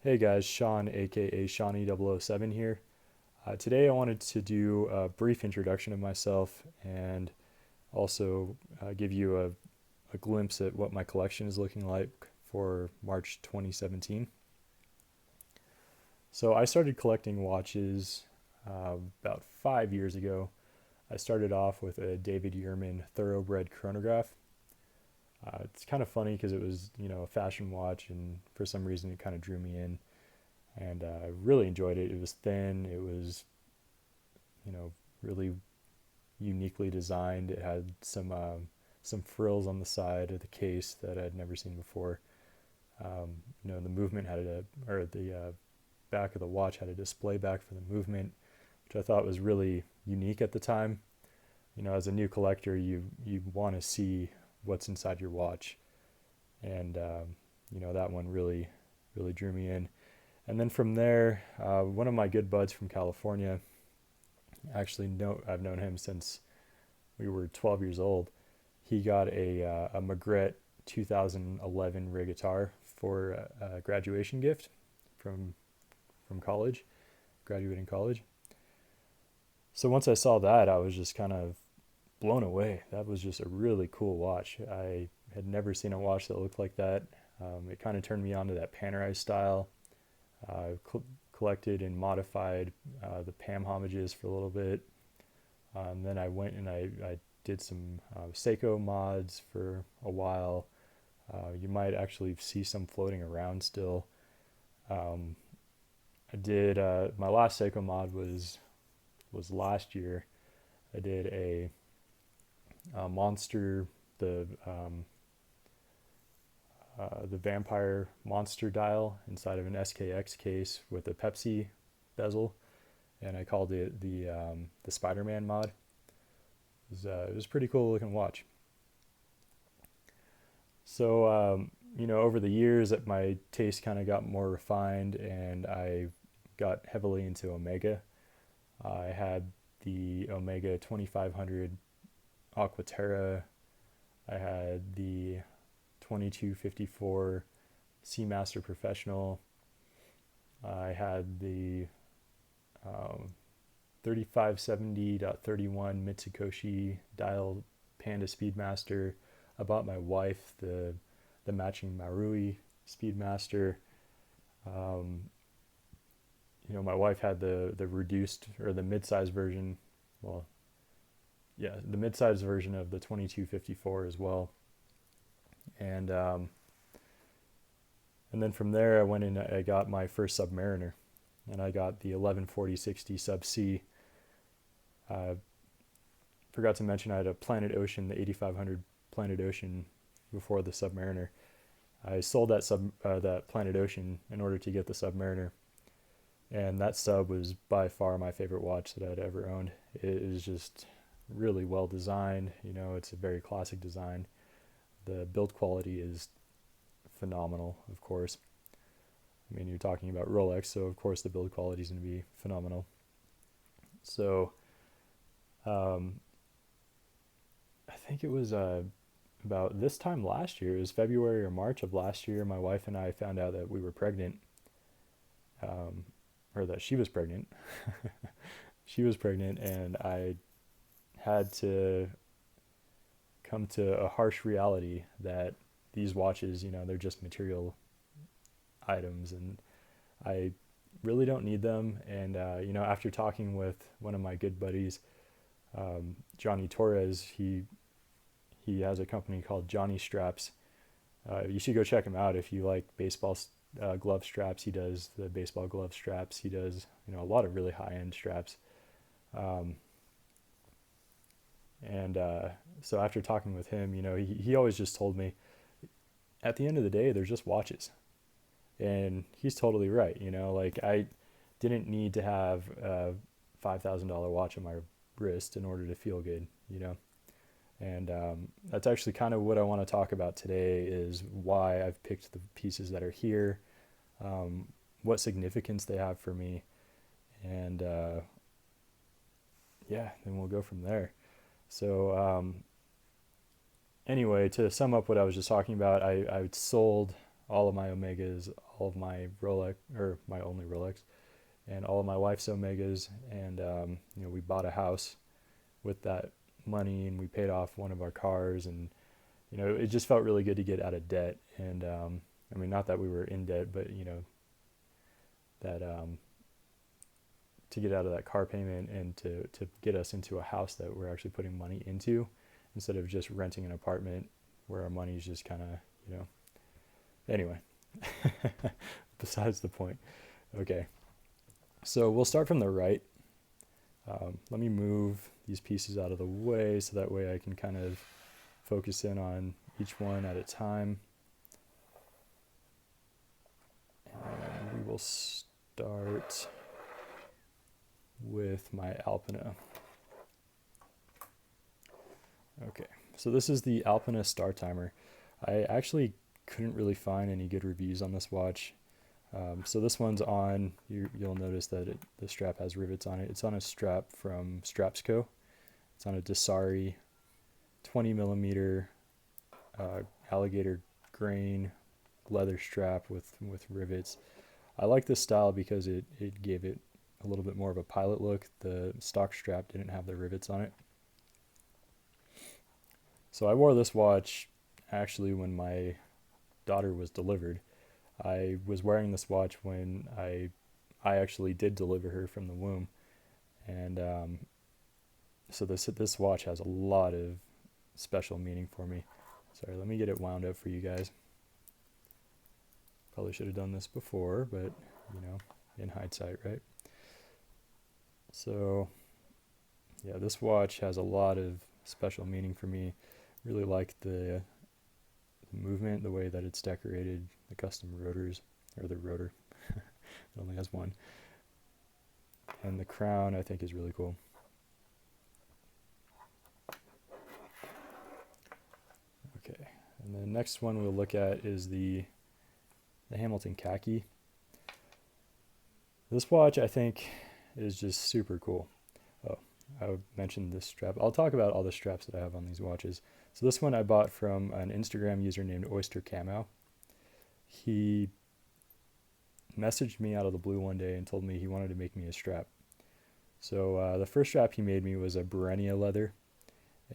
Hey guys, Sean aka Shawnee007 here. Today I wanted to do a brief introduction of myself and also give you a glimpse at what my collection is looking like for March 2017. So I started collecting watches about 5 years ago. I started off with a David Yurman Thoroughbred chronograph. It's kind of funny because it was, a fashion watch, and for some reason it kind of drew me in, and I really enjoyed it. It was thin. It was, really uniquely designed. It had some frills on the side of the case that I'd never seen before. The movement had the back of the watch had a display back for the movement, which I thought was really unique at the time. As a new collector, you want to see what's inside your watch, and that one really drew me in. And then from there, one of my good buds from California, actually, I've known him since we were 12 years old. He got a Maigret 2011 Regatar for a graduation gift from college, graduating college. So once I saw that, I was just kind of blown away. That was just a really cool watch. I had never seen a watch that looked like that. It kind of turned me on to that Panerai style. Collected and modified the Pam homages for a little bit. Then I went and I did some Seiko mods for a while. You might actually see some floating around still. Um, I did my last Seiko mod was last year. I did a monster, the vampire monster dial inside of an SKX case with a Pepsi bezel, and I called it the Spider-Man mod. It was a pretty cool looking watch. So over the years, my taste kind of got more refined, and I got heavily into Omega. I had the Omega 2500 Aquaterra. I had the 2254 Seamaster Professional. I had the 3570.31 Mitsukoshi dial Panda Speedmaster. I bought my wife the matching Marui Speedmaster. Um, my wife had the reduced or the mid-size version. Well, yeah, the mid-size version of the 2254 as well. And and then from there, I went and I got my first Submariner, and I got the 114060 Sub C. Uh, Forgot to mention I had a Planet Ocean, the 8500 Planet Ocean, before the Submariner. I sold that Planet Ocean in order to get the Submariner, and that sub was by far my favorite watch that I'd ever owned. It is just really well designed. It's a very classic design. The build quality is phenomenal, of course. I mean, you're talking about Rolex, so of course the build quality is going to be phenomenal. So, um, I think it was about this time last year. It was February or March of last year. My wife and I found out that we were pregnant, um, or that she was pregnant. She was pregnant, and I had to come to a harsh reality that these watches, they're just material items, and I really don't need them. And after talking with one of my good buddies, Johnny Torres, he has a company called Johnny Straps. You should go check him out if you like baseball glove straps. He does the baseball glove straps. He does a lot of really high end straps. Um, and So after talking with him, he always just told me, at the end of the day, they're just watches. And he's totally right. Like, I didn't need to have a $5,000 watch on my wrist in order to feel good, And that's actually kind of what I want to talk about today, is why I've picked the pieces that are here, what significance they have for me, and yeah, then we'll go from there. So anyway, to sum up what I was just talking about, I sold all of my Omegas, all of my Rolex, or my only Rolex, and all of my wife's Omegas, and we bought a house with that money, and we paid off one of our cars, and it just felt really good to get out of debt. And I mean, not that we were in debt, but that to get out of that car payment and to get us into a house that we're actually putting money into instead of just renting an apartment where our money's just kind of, anyway, besides the point. Okay, so we'll start from the right. Let me move these pieces out of the way so that way I can kind of focus in on each one at a time. And we will start with my Alpina. Okay, so this is the Alpina Star Timer. I actually couldn't really find any good reviews on this watch. So this one's on, you'll notice that the strap has rivets on it. It's on a strap from Strapsco. It's on a Dasari 20 millimeter alligator grain leather strap with rivets. I like this style because it gave it a little bit more of a pilot look. The stock strap didn't have the rivets on it. So I wore this watch actually when my daughter was delivered. I was wearing this watch when I actually did deliver her from the womb, and so this watch has a lot of special meaning for me. Sorry, let me get it wound up for you guys. Probably should have done this before, but in hindsight, right? So yeah, this watch has a lot of special meaning for me. Really like the movement, the way that it's decorated, the custom rotors, or the rotor, it only has one, and the crown I think is really cool. Okay, and the next one we'll look at is the Hamilton Khaki. This watch I think is just super cool. Oh, I mentioned this strap. I'll talk about all the straps that I have on these watches. So this one I bought from an Instagram user named Oyster Camo. He messaged me out of the blue one day and told me he wanted to make me a strap. So the first strap he made me was a Berenia leather,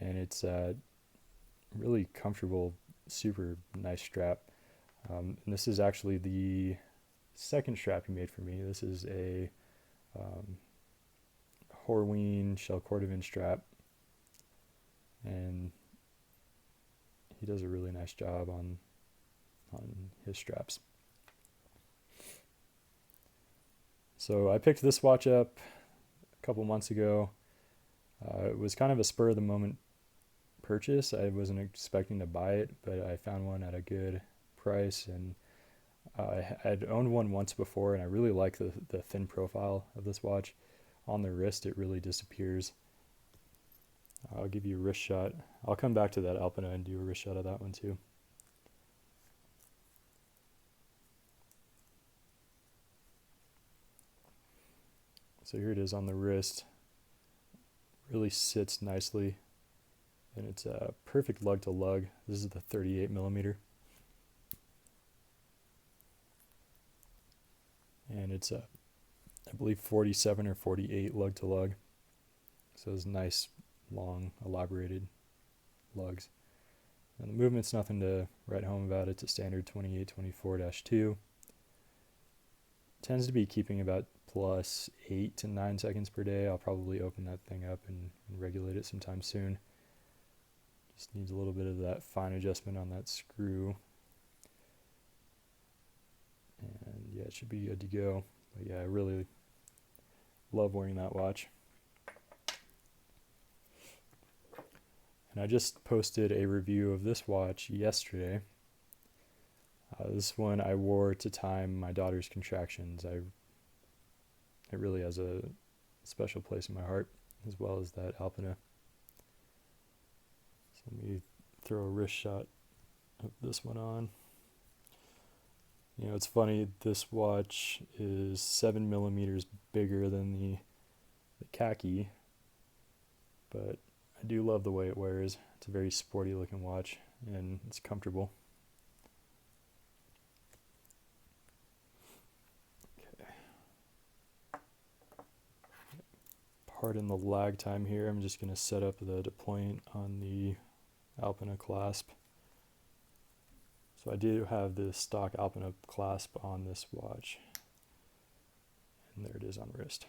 and it's a really comfortable, super nice strap. And this is actually the second strap he made for me. This is a Horween shell cordovan strap, and he does a really nice job on his straps. So I picked this watch up a couple months ago. It was kind of a spur of the moment purchase. I wasn't expecting to buy it, but I found one at a good price, and I'd owned one once before, and I really like the thin profile of this watch. On the wrist, it really disappears. I'll give you a wrist shot. I'll come back to that Alpina and do a wrist shot of that one too. So here it is on the wrist. Really sits nicely, and it's a perfect lug to lug. This is the 38 millimeter. And it's I believe 47 or 48 lug to lug. So it's nice, long, elaborated lugs. And the movement's nothing to write home about. It's a standard 28-24-2. Tends to be keeping about plus 8 to 9 seconds per day. I'll probably open that thing up and regulate it sometime soon. Just needs a little bit of that fine adjustment on that screw. And yeah, it should be good to go. But yeah, I really love wearing that watch. And I just posted a review of this watch yesterday. This one I wore to time my daughter's contractions. It really has a special place in my heart, as well as that Alpina. So let me throw a wrist shot of this one on. It's funny, this watch is 7 millimeters bigger than the Khaki, but I do love the way it wears. It's a very sporty looking watch, and it's comfortable. Pardon the lag time here. I'm just going to set up the point on the Alpina clasp. So I do have the stock Alpina clasp on this watch. And there it is on wrist.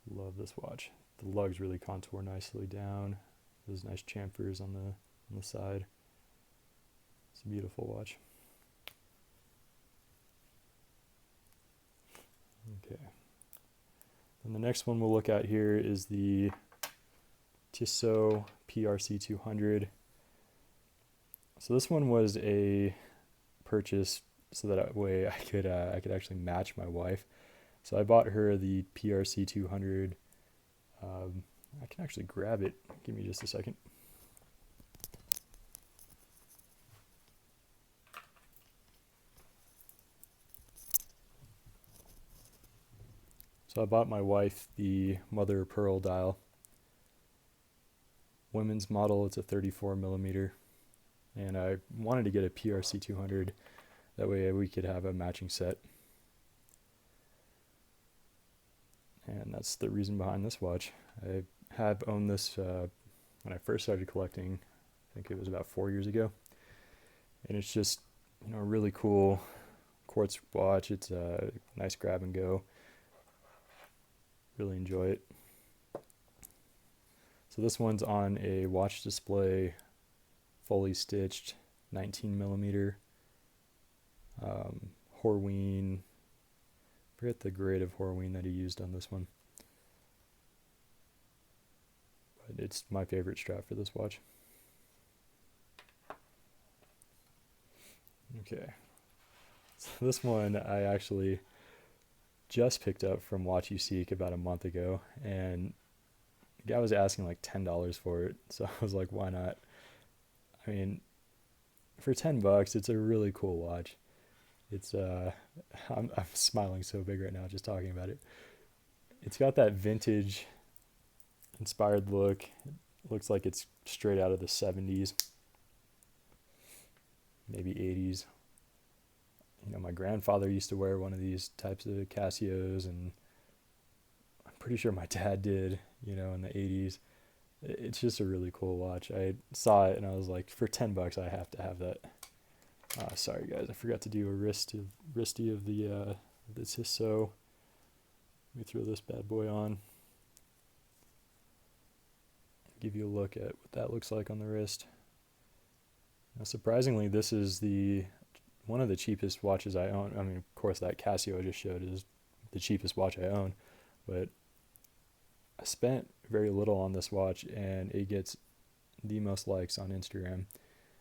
Love this watch. The lugs really contour nicely down. There's nice chamfers on the side. It's a beautiful watch. Okay. And the next one we'll look at here is the Tissot PRC 200. So this one was a purchase so that way I could actually match my wife. So I bought her the PRC 200. I can actually grab it. Give me just a second. So I bought my wife the mother of pearl dial. Women's model, it's a 34 millimeter. And I wanted to get a PRC 200. That way we could have a matching set. And that's the reason behind this watch. I have owned this when I first started collecting. I think it was about 4 years ago. And it's just, a really cool quartz watch. It's a nice grab and go. Really enjoy it. So this one's on a watch display, fully stitched 19 millimeter Horween. Forget the grade of Horween that he used on this one, but it's my favorite strap for this watch. Okay, so this one I actually just picked up from Watch You Seek about a month ago, and the guy was asking like $10 for it, so I was like, why not? I mean, for $10, it's a really cool watch. It's I'm smiling so big right now just talking about it. It's got that vintage inspired look. It looks like it's straight out of the 70s, maybe 80s. My grandfather used to wear one of these types of Casios, and I'm pretty sure my dad did, in the 80s. It's just a really cool watch. I saw it and I was like, for $10, I have to have that. Sorry guys, I forgot to do a wristy of the Tissot. Let me throw this bad boy on. Give you a look at what that looks like on the wrist. Now, surprisingly, this is one of the cheapest watches I own. I mean, of course, that Casio I just showed is the cheapest watch I own, but I spent very little on this watch, and it gets the most likes on Instagram.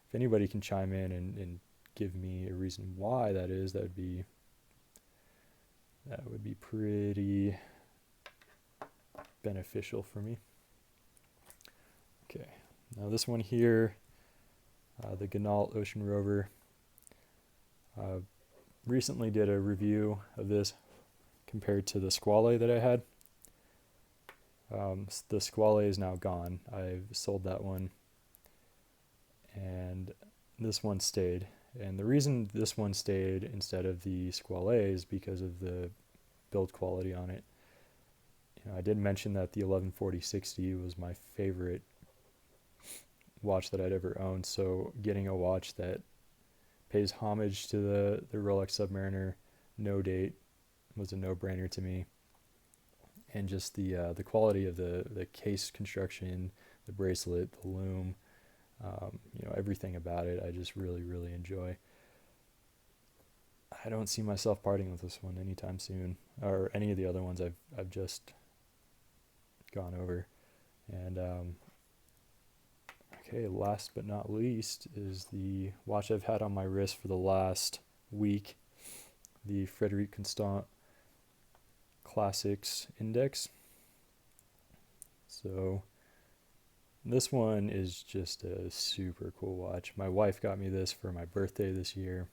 If anybody can chime in and give me a reason why that is, that would be pretty beneficial for me. Okay, now this one here, the Ginault Ocean Rover. Recently did a review of this compared to the Squale that I had. The Squale is now gone. I've sold that one, and this one stayed. And the reason this one stayed instead of the Squale is because of the build quality on it. I did mention that the 1140-60 was my favorite watch that I'd ever owned, so getting a watch that pays homage to the Rolex Submariner no date was a no-brainer to me. And just the quality of the case construction, the bracelet, the lume, everything about it, I just really, really enjoy. I don't see myself parting with this one anytime soon, or any of the other ones I've just gone over. And okay, last but not least is the watch I've had on my wrist for the last week, the Frederique Constant Classics Index. So this one is just a super cool watch. My wife got me this for my birthday this year.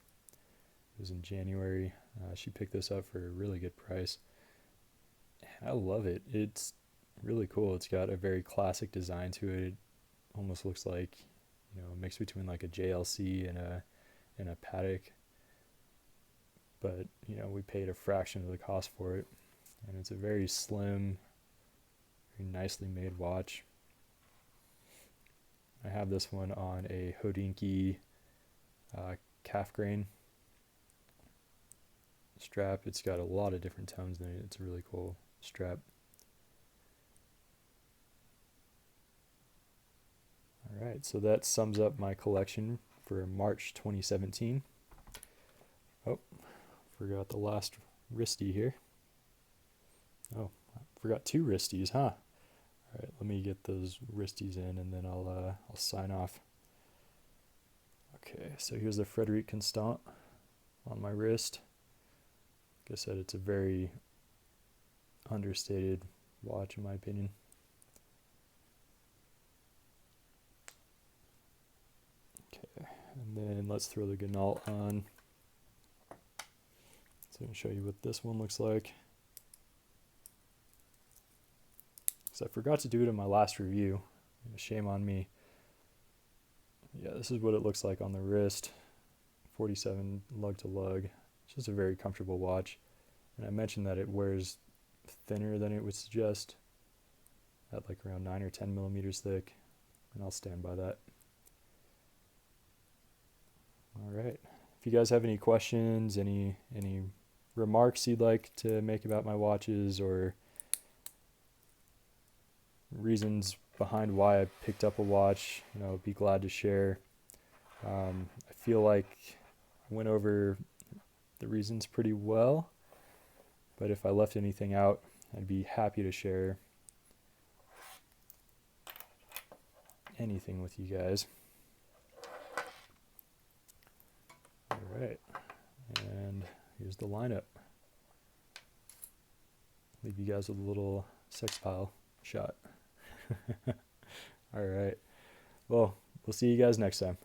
It was in January. She picked this up for a really good price. And I love it. It's really cool. It's got a very classic design to it. It almost looks like, a mix between like a JLC and a Patek. But, we paid a fraction of the cost for it. and it's a very slim, very nicely made watch. I have this one on a Hodinkee calf grain strap. It's got a lot of different tones in it. It's a really cool strap. Alright, so that sums up my collection for March 2017. Oh, forgot the last wristy here. Oh, I forgot 2 wristies, huh? Alright, let me get those wristies in and then I'll sign off. Okay, so here's the Frederique Constant on my wrist. Like I said, it's a very understated watch in my opinion. Okay, and then let's throw the Ginault on. So I'm going to show you what this one looks like. Because I forgot to do it in my last review. Shame on me. Yeah, this is what it looks like on the wrist. 47 lug to lug. It's just a very comfortable watch. And I mentioned that it wears thinner than it would suggest, at like around 9 or 10 millimeters thick, and I'll stand by that. Alright, if you guys have any questions, any remarks you'd like to make about my watches, or reasons behind why I picked up a watch, I'd be glad to share. I feel like I went over the reasons pretty well, but if I left anything out, I'd be happy to share anything with you guys. Alright, and here's the lineup. Leave you guys with a little sex pile shot. Alright, well, we'll see you guys next time.